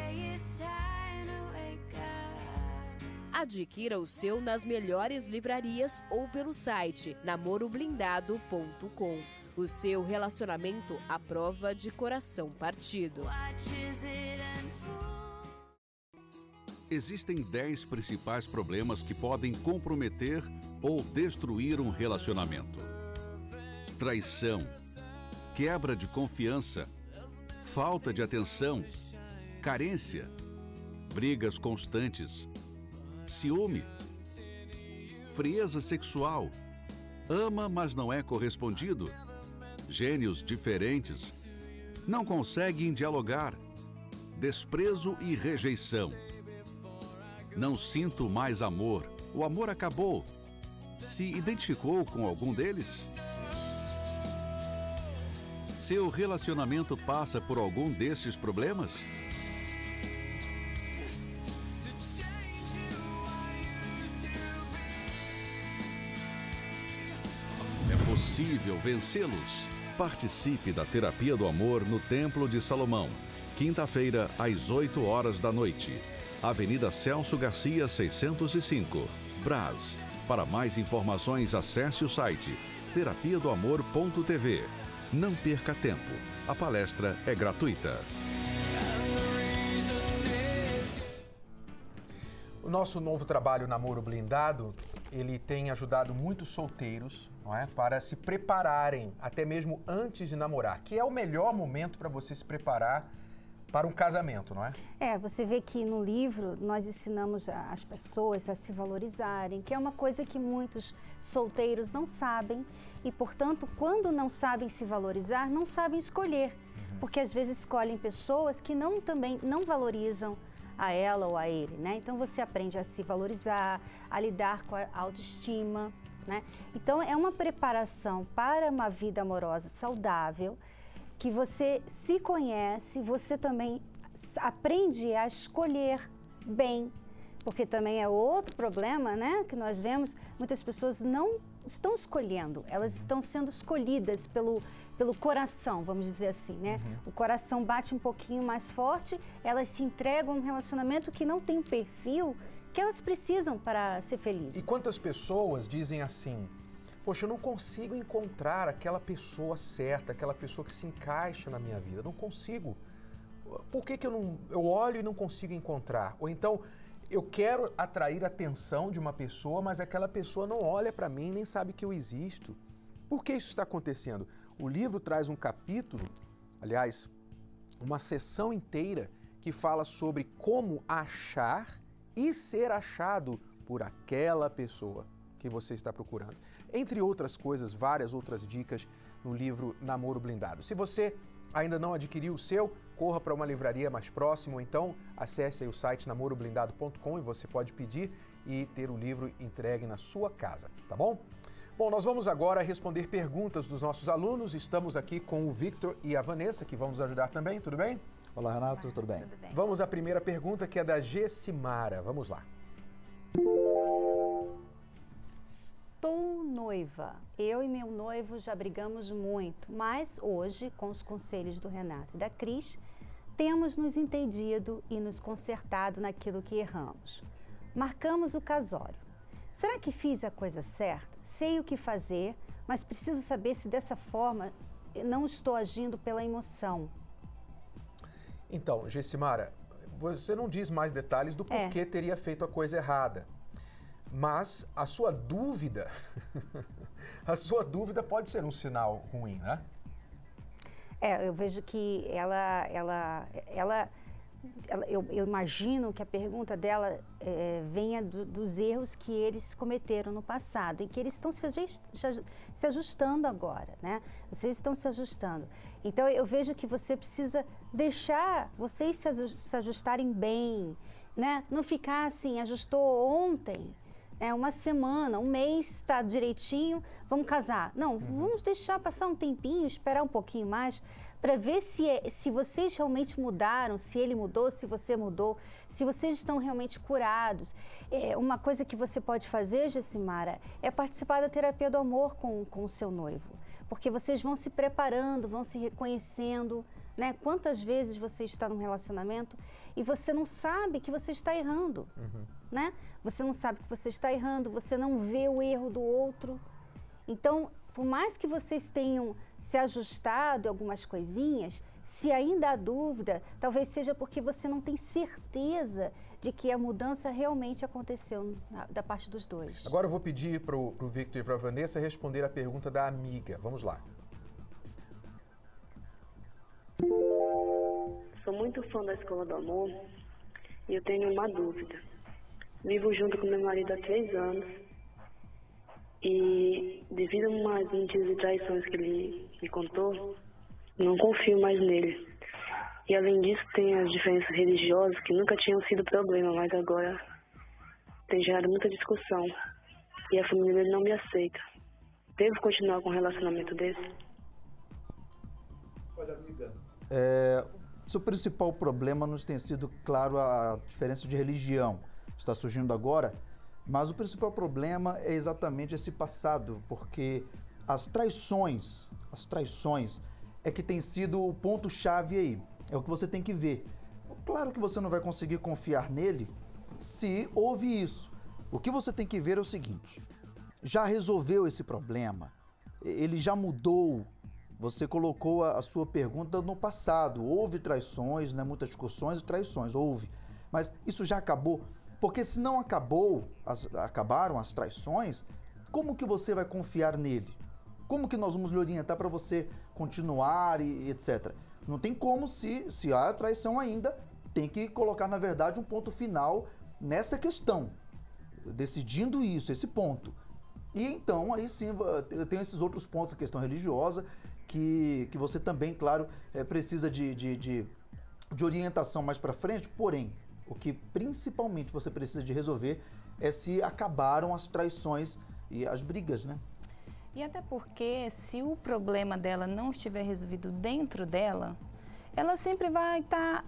Adquira o seu nas melhores livrarias ou pelo site namoroblindado.com. O seu relacionamento à prova de coração partido. Existem 10 principais problemas que podem comprometer ou destruir um relacionamento: traição, quebra de confiança, falta de atenção, carência, brigas constantes, ciúme, frieza sexual, ama mas não é correspondido, gênios diferentes, não conseguem dialogar, desprezo e rejeição. Não sinto mais amor, o amor acabou. Se identificou com algum deles? Seu relacionamento passa por algum desses problemas? É possível vencê-los? Participe da Terapia do Amor no Templo de Salomão. Quinta-feira, às 8 horas da noite. Avenida Celso Garcia, 605, Brás. Para mais informações, acesse o site terapiadoamor.tv. Não perca tempo. A palestra é gratuita. O nosso novo trabalho Namoro Blindado, ele tem ajudado muitos solteiros, não é, para se prepararem, até mesmo antes de namorar, que é o melhor momento para você se preparar para um casamento, não é? Você vê que no livro nós ensinamos as pessoas a se valorizarem, que é uma coisa que muitos solteiros não sabem e, portanto, quando não sabem se valorizar, não sabem escolher, porque às vezes escolhem pessoas que também não valorizam a ela ou a ele, né? Então você aprende a se valorizar, a lidar com a autoestima, né? Então é uma preparação para uma vida amorosa saudável, que você se conhece, você também aprende a escolher bem, porque também é outro problema, né, que nós vemos, muitas pessoas não estão escolhendo, elas estão sendo escolhidas pelo coração, vamos dizer assim, né? O coração bate um pouquinho mais forte, elas se entregam a um relacionamento que não tem o perfil que elas precisam para ser felizes. E quantas pessoas dizem assim: poxa, eu não consigo encontrar aquela pessoa certa, aquela pessoa que se encaixa na minha vida, eu não consigo. por que eu olho e não consigo encontrar? Ou então, eu quero atrair a atenção de uma pessoa, mas aquela pessoa não olha para mim, nem sabe que eu existo. Por que isso está acontecendo? O livro traz um capítulo, aliás, uma sessão inteira que fala sobre como achar e ser achado por aquela pessoa que você está procurando. Entre outras coisas, várias outras dicas no livro Namoro Blindado. Se você ainda não adquiriu o seu, corra para uma livraria mais próxima, ou então acesse aí o site namoroblindado.com e você pode pedir e ter o livro entregue na sua casa, tá bom? Bom, nós vamos agora responder perguntas dos nossos alunos. Estamos aqui com o Victor e a Vanessa, que vão nos ajudar também, tudo bem? Olá, Renato, tudo bem? Vamos à primeira pergunta, que é da Gessimara. Vamos lá. Estou noiva. Eu e meu noivo já brigamos muito, mas hoje, com os conselhos do Renato e da Cris, temos nos entendido e nos consertado naquilo que erramos. Marcamos o casório. Será que fiz a coisa certa? Sei o que fazer, mas preciso saber se dessa forma não estou agindo pela emoção. Então, Gessimara, você não diz mais detalhes do porquê teria feito a coisa errada. Mas a sua dúvida, pode ser um sinal ruim, né? Eu vejo que eu imagino que a pergunta dela venha dos erros que eles cometeram no passado e que eles estão se ajustando agora, né? Vocês estão se ajustando. Então, eu vejo que você precisa deixar vocês se ajustarem bem, né? Não ficar assim, ajustou ontem, uma semana, um mês, está direitinho, vamos casar. Não, vamos deixar passar um tempinho, esperar um pouquinho mais, para ver se vocês realmente mudaram, se ele mudou, se você mudou, se vocês estão realmente curados. Uma coisa que você pode fazer, Gessimara, é participar da terapia do amor com o seu noivo, porque vocês vão se preparando, vão se reconhecendo, né? Quantas vezes você está num relacionamento e você não sabe que você está errando, né? Você não sabe que você está errando, você não vê o erro do outro. Então, por mais que vocês tenham se ajustado em algumas coisinhas, se ainda há dúvida, talvez seja porque você não tem certeza de que a mudança realmente aconteceu da parte dos dois. Agora eu vou pedir para o Victor e para a Vanessa responder a pergunta da amiga. Vamos lá. Sou muito fã da Escola do Amor e eu tenho uma dúvida. Vivo junto com meu marido há 3 anos e, devido a umas mentiras e traições que ele me contou, não confio mais nele. E, além disso, tem as diferenças religiosas que nunca tinham sido problema, mas agora tem gerado muita discussão e a família dele não me aceita. Devo continuar com um relacionamento desse? Olha, amiga, seu principal problema nos tem sido, claro, a diferença de religião. Está surgindo agora, mas o principal problema é exatamente esse passado, porque as traições é que tem sido o ponto-chave aí. É o que você tem que ver. Claro que você não vai conseguir confiar nele se houve isso. O que você tem que ver é o seguinte: já resolveu esse problema? Ele já mudou? Você colocou a sua pergunta no passado. Houve traições, né? Muitas discussões e traições, houve. Mas isso já acabou? Porque se não acabaram as traições, como que você vai confiar nele? Como que nós vamos lhe orientar para você continuar e etc? Não tem como se há traição ainda, tem que colocar, na verdade, um ponto final nessa questão, decidindo isso, esse ponto. E então, aí sim, eu tenho esses outros pontos, a questão religiosa, que você também, claro, precisa de orientação mais para frente, porém, o que principalmente você precisa de resolver é se acabaram as traições e as brigas, né? E até porque, se o problema dela não estiver resolvido dentro dela, ela sempre vai estar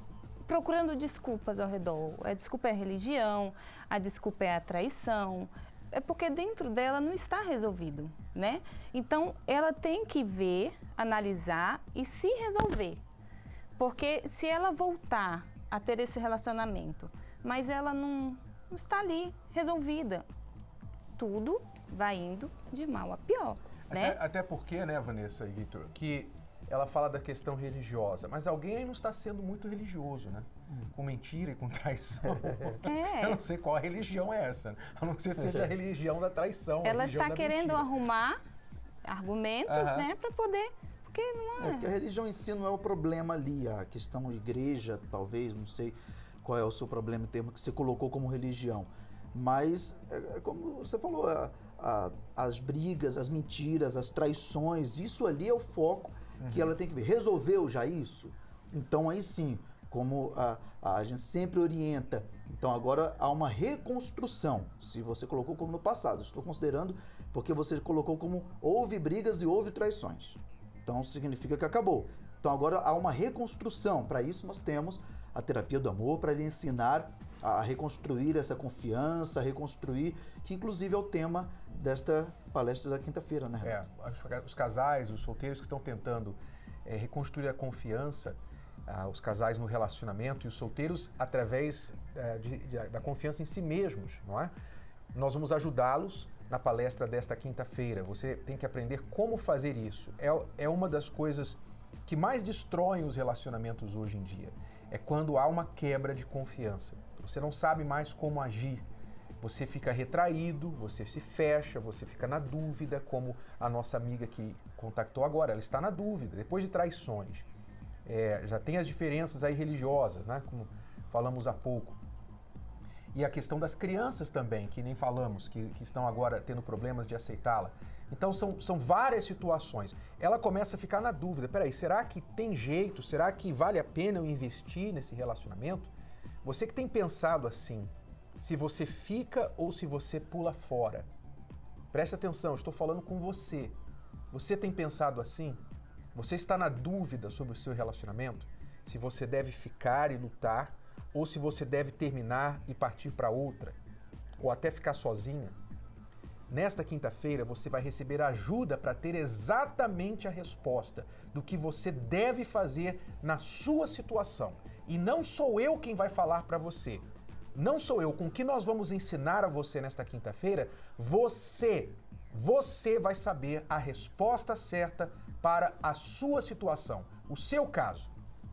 procurando desculpas ao redor. A desculpa é a religião, a desculpa é a traição. É porque dentro dela não está resolvido, né? Então, ela tem que ver, analisar e se resolver. Porque se ela voltar a ter esse relacionamento, mas ela não está ali resolvida, tudo vai indo de mal a pior, né? Até porque, né, Vanessa e Victor, que ela fala da questão religiosa, mas alguém aí não está sendo muito religioso, né? Com mentira e com traição. Eu não sei qual a religião é essa, a não ser seja a religião da traição. Ela está querendo arrumar argumentos, né, para poder... Porque não é. Porque a religião em si não é o problema ali, a questão igreja, talvez, não sei qual é o seu problema, o termo que você colocou como religião. Mas, como você falou, as brigas, as mentiras, as traições, isso ali é o foco que ela tem que ver. Resolveu já isso? Então aí sim, como a gente sempre orienta, então agora há uma reconstrução. Se você colocou como no passado, estou considerando porque você colocou como houve brigas e houve traições. Então significa que acabou. Então agora há uma reconstrução. Para isso nós temos a terapia do amor, para lhe ensinar a reconstruir essa confiança, reconstruir, que inclusive é o tema desta palestra da quinta-feira, né, Renato? Os casais, os solteiros que estão tentando reconstruir a confiança, os casais no relacionamento e os solteiros através da confiança em si mesmos, não é? Nós vamos ajudá-los na palestra desta quinta-feira. Você tem que aprender como fazer isso. É uma das coisas que mais destroem os relacionamentos hoje em dia. É quando há uma quebra de confiança. Você não sabe mais como agir. Você fica retraído, você se fecha, você fica na dúvida, como a nossa amiga que contactou agora. Ela está na dúvida, depois de traições. Já tem as diferenças aí religiosas, né? Como falamos há pouco. E a questão das crianças também, que nem falamos, que estão agora tendo problemas de aceitá-la. Então são várias situações. Ela começa a ficar na dúvida, peraí, será que tem jeito? Será que vale a pena eu investir nesse relacionamento? Você que tem pensado assim, se você fica ou se você pula fora. Preste atenção, eu estou falando com você. Você tem pensado assim? Você está na dúvida sobre o seu relacionamento? Se você deve ficar e lutar, ou se você deve terminar e partir para outra, ou até ficar sozinha. Nesta quinta-feira você vai receber ajuda para ter exatamente a resposta do que você deve fazer na sua situação. E não sou eu quem vai falar para você. Não sou eu. Com o que nós vamos ensinar a você nesta quinta-feira, você vai saber a resposta certa para a sua situação, o seu caso.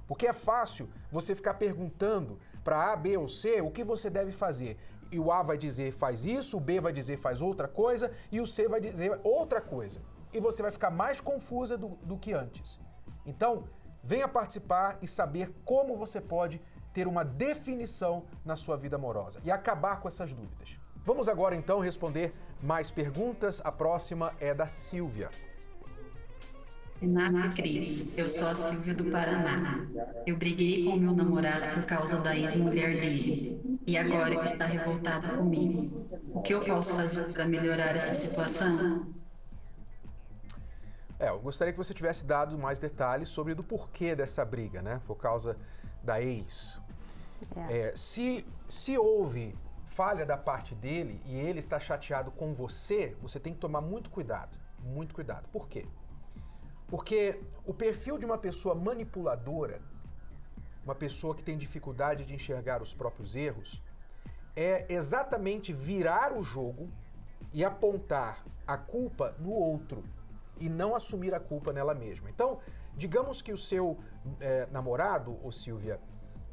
Porque é fácil você ficar perguntando para A, B ou C o que você deve fazer. E o A vai dizer faz isso, o B vai dizer faz outra coisa e o C vai dizer outra coisa. E você vai ficar mais confusa do que antes. Então, venha participar e saber como você pode ter uma definição na sua vida amorosa e acabar com essas dúvidas. Vamos agora então responder mais perguntas. A próxima é da Silvia. Renata Cris, eu sou a Silvia do Paraná. Eu briguei com meu namorado por causa da ex-mulher dele e agora está revoltado comigo. O que eu posso fazer para melhorar essa situação? Eu gostaria que você tivesse dado mais detalhes sobre do porquê dessa briga, né? Por causa da ex. Se houve falha da parte dele e ele está chateado com você, você tem que tomar muito cuidado. Muito cuidado. Por quê? Porque o perfil de uma pessoa manipuladora, uma pessoa que tem dificuldade de enxergar os próprios erros, é exatamente virar o jogo e apontar a culpa no outro e não assumir a culpa nela mesma. Então, digamos que o seu namorado, ô Silvia,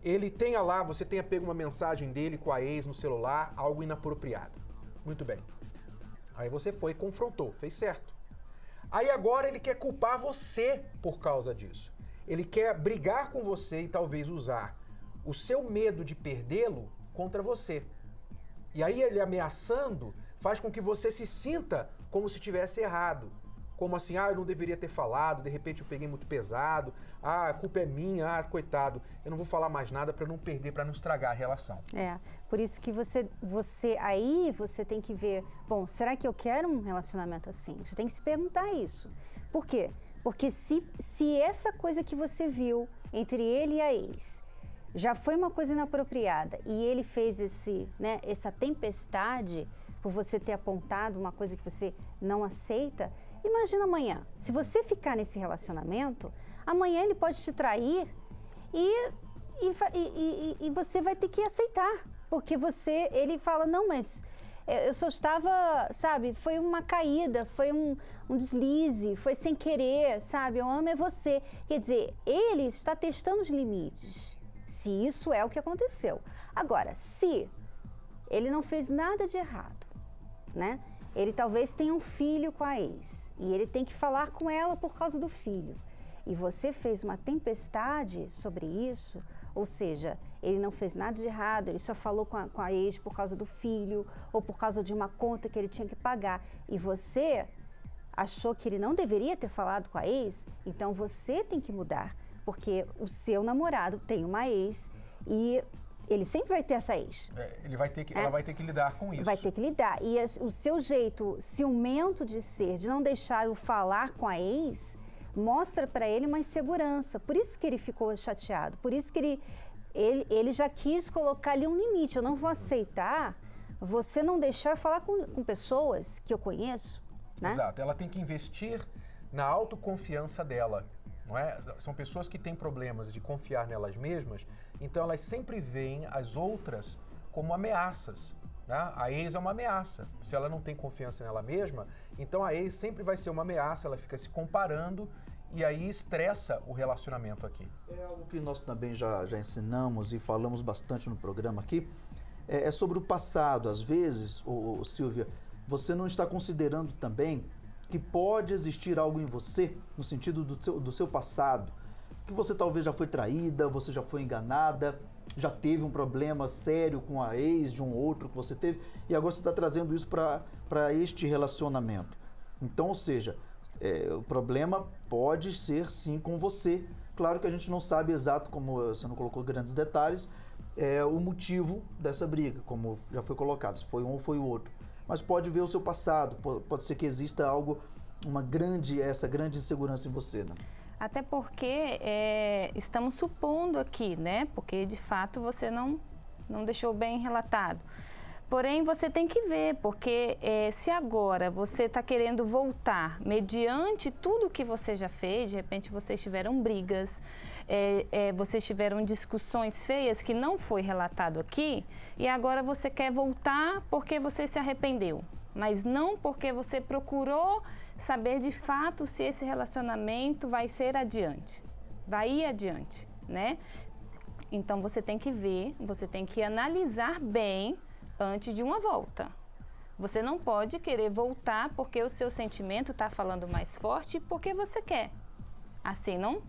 ele tenha lá, você tenha pego uma mensagem dele com a ex no celular, algo inapropriado. Muito bem. Aí você foi e confrontou, fez certo. Aí agora ele quer culpar você por causa disso. Ele quer brigar com você e talvez usar o seu medo de perdê-lo contra você. E aí ele ameaçando faz com que você se sinta como se tivesse errado. Como assim, eu não deveria ter falado, de repente eu peguei muito pesado, a culpa é minha, coitado, eu não vou falar mais nada para não perder, para não estragar a relação. Por isso que você tem que ver, bom, será que eu quero um relacionamento assim? Você tem que se perguntar isso. Por quê? Porque se essa coisa que você viu entre ele e a ex já foi uma coisa inapropriada e ele fez essa tempestade por você ter apontado uma coisa que você não aceita, imagina amanhã, se você ficar nesse relacionamento, amanhã ele pode te trair e você vai ter que aceitar, porque ele fala, não, mas eu só estava, sabe, foi uma caída, foi um deslize, foi sem querer, sabe, eu amo é você. Quer dizer, ele está testando os limites, se isso é o que aconteceu. Agora, se ele não fez nada de errado, né? Ele talvez tenha um filho com a ex e ele tem que falar com ela por causa do filho. E você fez uma tempestade sobre isso, ou seja, ele não fez nada de errado, ele só falou com a ex por causa do filho ou por causa de uma conta que ele tinha que pagar. E você achou que ele não deveria ter falado com a ex, então você tem que mudar, porque o seu namorado tem uma ex e ele sempre vai ter essa ex. Ela vai ter que lidar com isso. Vai ter que lidar. E o seu jeito ciumento de ser, de não deixá-lo falar com a ex, mostra para ele uma insegurança. Por isso que ele ficou chateado. Por isso que ele já quis colocar ali um limite. Eu não vou aceitar você não deixar eu falar com pessoas que eu conheço. Né? Exato. Ela tem que investir na autoconfiança dela. Não é? São pessoas que têm problemas de confiar nelas mesmas, então elas sempre veem as outras como ameaças. Né? A ex é uma ameaça. Se ela não tem confiança nela mesma, então a ex sempre vai ser uma ameaça, ela fica se comparando e aí estressa o relacionamento aqui. É algo que nós também já ensinamos e falamos bastante no programa aqui, é sobre o passado. Às vezes, Silvia, você não está considerando também que pode existir algo em você, no sentido do seu passado, que você talvez já foi traída, você já foi enganada, já teve um problema sério com a ex de um outro que você teve, e agora você está trazendo isso para este relacionamento. Então, ou seja, o problema pode ser sim com você. Claro que a gente não sabe exato, como você não colocou grandes detalhes, o motivo dessa briga, como já foi colocado, se foi um ou foi o outro. Mas pode ver o seu passado, pode ser que exista algo, essa grande insegurança em você, né? Até porque estamos supondo aqui, né? Porque de fato você não deixou bem relatado. Porém, você tem que ver, porque se agora você está querendo voltar mediante tudo que você já fez, de repente vocês tiveram brigas, vocês tiveram discussões feias que não foi relatado aqui, e agora você quer voltar porque você se arrependeu, mas não porque você procurou saber de fato se esse relacionamento vai ser adiante, vai ir adiante, né? Então você tem que ver, você tem que analisar bem antes de uma volta. Você não pode querer voltar porque o seu sentimento está falando mais forte porque você quer. Assim não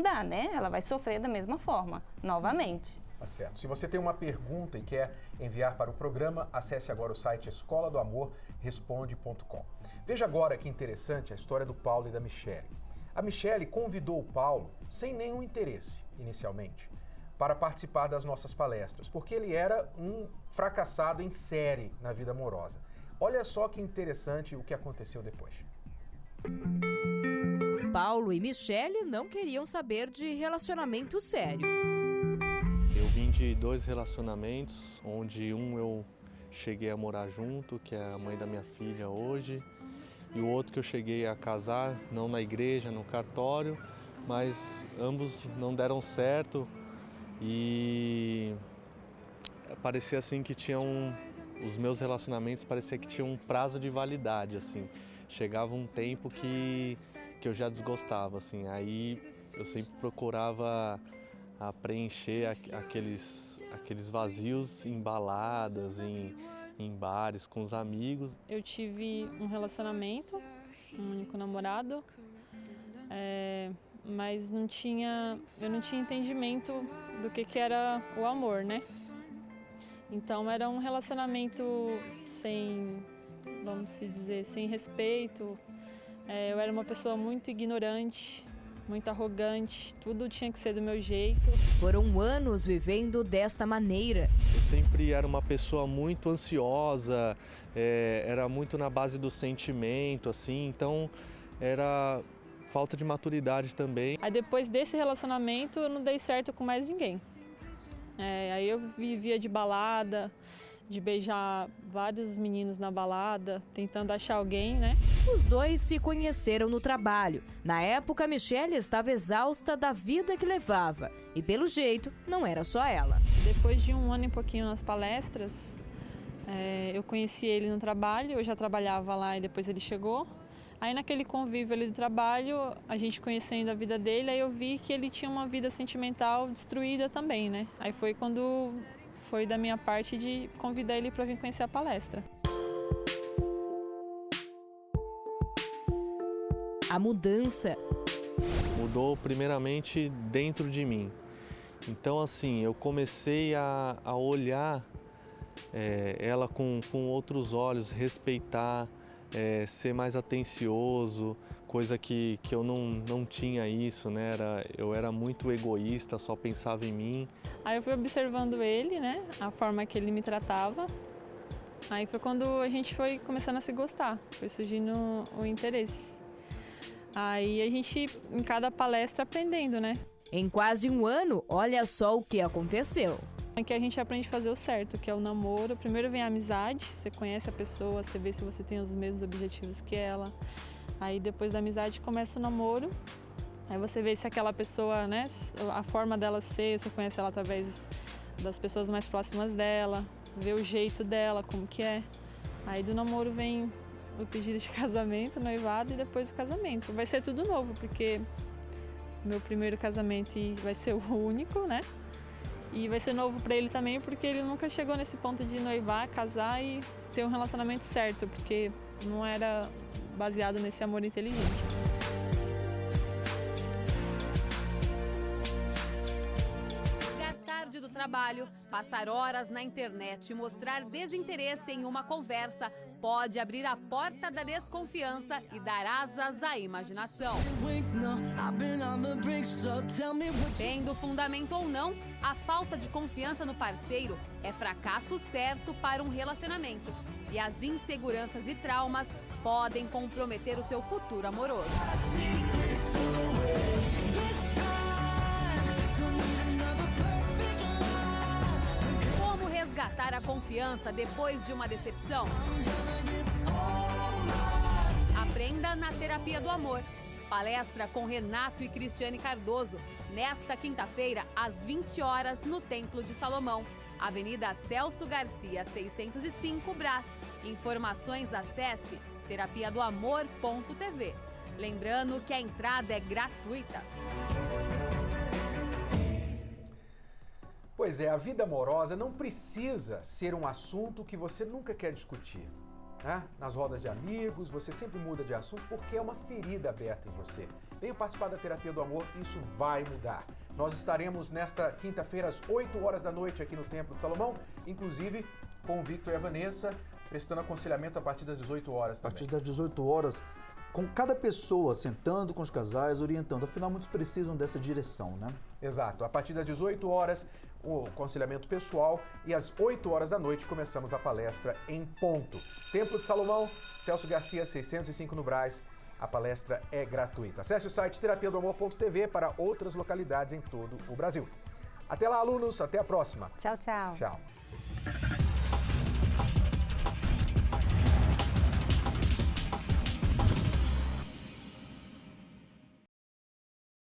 dá, né? Ela vai sofrer da mesma forma, novamente. Tá certo. Se você tem uma pergunta e quer enviar para o programa, acesse agora o site escoladoamorresponde.com. Veja agora que interessante a história do Paulo e da Michele. A Michele convidou o Paulo, sem nenhum interesse, inicialmente, para participar das nossas palestras, porque ele era um fracassado em série na vida amorosa. Olha só que interessante o que aconteceu depois. Paulo e Michele não queriam saber de relacionamento sério. Eu vim de 2 relacionamentos, onde eu cheguei a morar junto, que é a mãe da minha filha hoje, e o outro que eu cheguei a casar, não na igreja, no cartório, mas ambos não deram certo. E parecia assim que os meus relacionamentos parecia que tinham um prazo de validade, assim. Chegava um tempo que eu já desgostava, assim. Aí eu sempre procurava preencher aqueles vazios em baladas, em bares, com os amigos. Eu tive um relacionamento, um único namorado, mas eu não tinha entendimento do que era o amor, né? Então era um relacionamento sem, vamos se dizer, sem respeito. Eu era uma pessoa muito ignorante, muito arrogante, tudo tinha que ser do meu jeito. Foram anos vivendo desta maneira. Eu sempre era uma pessoa muito ansiosa, era muito na base do sentimento, assim, então era falta de maturidade também. Aí depois desse relacionamento eu não dei certo com mais ninguém. Aí eu vivia de balada, de beijar vários meninos na balada, tentando achar alguém, né? Os dois se conheceram no trabalho. Na época, Michele estava exausta da vida que levava. E pelo jeito, não era só ela. Depois de 1 ano e pouquinho nas palestras, Eu conheci ele no trabalho, eu já trabalhava lá e depois ele chegou. Aí naquele convívio ali do trabalho, a gente conhecendo a vida dele, aí eu vi que ele tinha uma vida sentimental destruída também, né? Aí foi quando foi da minha parte de convidar ele para vir conhecer a palestra. A mudança mudou primeiramente dentro de mim. Então assim, eu comecei a olhar ela com outros olhos, respeitar, ser mais atencioso, coisa que eu não tinha isso, né? Eu era muito egoísta, só pensava em mim. Aí eu fui observando ele, né? A forma que ele me tratava. Aí foi quando a gente foi começando a se gostar, foi surgindo o interesse. Aí a gente, em cada palestra, aprendendo, né? Em quase um ano, olha só o que aconteceu. É que a gente aprende a fazer o certo, que é o namoro. Primeiro vem a amizade, você conhece a pessoa, você vê se você tem os mesmos objetivos que ela. Aí depois da amizade começa o namoro. Aí você vê se aquela pessoa, né, a forma dela ser, você conhece ela através das pessoas mais próximas dela, vê o jeito dela, como que é. Aí do namoro vem o pedido de casamento, o noivado e depois o casamento. Vai ser tudo novo, porque meu primeiro casamento vai ser o único, né? E vai ser novo para ele também, porque ele nunca chegou nesse ponto de noivar, casar e ter um relacionamento certo, porque não era baseado nesse amor inteligente. Chegar tarde do trabalho, passar horas na internet e mostrar desinteresse em uma conversa pode abrir a porta da desconfiança e dar asas à imaginação. Tendo fundamento ou não, a falta de confiança no parceiro é fracasso certo para um relacionamento. E as inseguranças e traumas podem comprometer o seu futuro amoroso. Como resgatar a confiança depois de uma decepção? Aprenda na Terapia do Amor. Palestra com Renato e Cristiane Cardoso, nesta quinta-feira, às 20 horas, no Templo de Salomão. Avenida Celso Garcia, 605, Brás. Informações, acesse terapiadoamor.tv. Lembrando que a entrada é gratuita. Pois é, a vida amorosa não precisa ser um assunto que você nunca quer discutir. Né? Nas rodas de amigos, você sempre muda de assunto porque é uma ferida aberta em você. Venha participar da Terapia do Amor, isso vai mudar. Nós estaremos nesta quinta-feira às 8 horas da noite aqui no Templo de Salomão, inclusive com o Victor e a Vanessa, prestando aconselhamento a partir das 18 horas também. A partir das 18 horas, com cada pessoa sentando com os casais, orientando. Afinal, muitos precisam dessa direção, né? Exato. A partir das 18 horas, o aconselhamento pessoal e às 8 horas da noite começamos a palestra em ponto. Templo de Salomão, Celso Garcia, 605 no Brás. A palestra é gratuita. Acesse o site terapiadoamor.tv para outras localidades em todo o Brasil. Até lá, alunos. Até a próxima. Tchau, tchau. Tchau.